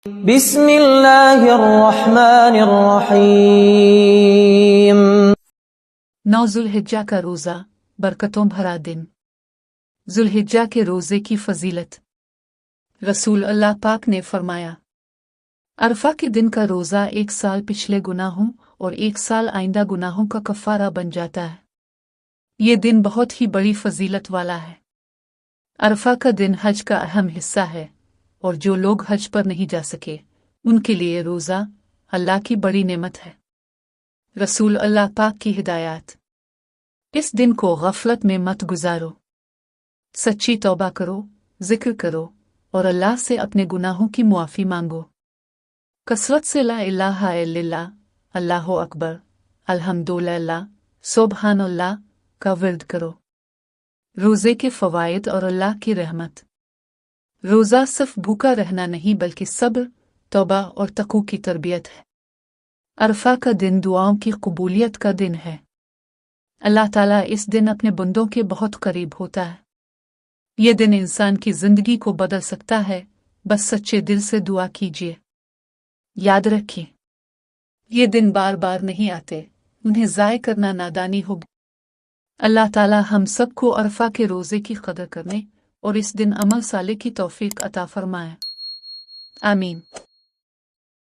بسم اللہ الرحمن الرحیم۔ 9 ذوالحجہ کا روزہ، برکتوں بھرا دن۔ ذوالحجہ کے روزے کی فضیلت۔ رسول اللہ پاک نے فرمایا، عرفہ کے دن کا روزہ 1 سال پچھلے گناہوں اور 1 سال آئندہ گناہوں کا کفارہ بن جاتا ہے۔ یہ دن بہت ہی بڑی فضیلت والا ہے۔ عرفہ کا دن حج کا اہم حصہ ہے، اور جو لوگ حج پر نہیں جا سکے ان کے لیے روزہ اللہ کی بڑی نعمت ہے۔ رسول اللہ پاک کی ہدایات۔ اس دن کو غفلت میں مت گزارو، سچی توبہ کرو، ذکر کرو اور اللہ سے اپنے گناہوں کی معافی مانگو۔ کثرت سے لا الہ الا اللہ، اللہ اکبر، الحمدللہ، سبحان اللہ کا ورد کرو۔ روزے کے فوائد اور اللہ کی رحمت۔ روزہ صرف بھوکا رہنا نہیں بلکہ صبر، توبہ اور تقوی کی تربیت ہے۔ عرفہ کا دن دعاؤں کی قبولیت کا دن ہے۔ اللہ تعالیٰ اس دن اپنے بندوں کے بہت قریب ہوتا ہے۔ یہ دن انسان کی زندگی کو بدل سکتا ہے، بس سچے دل سے دعا کیجیے۔ یاد رکھیں، یہ دن بار بار نہیں آتے، انہیں ضائع کرنا نادانی ہوگی۔ اللہ تعالیٰ ہم سب کو عرفہ کے روزے کی قدر کرنے اور اس دن عمل صالح کی توفیق عطا فرمائے۔ آمین۔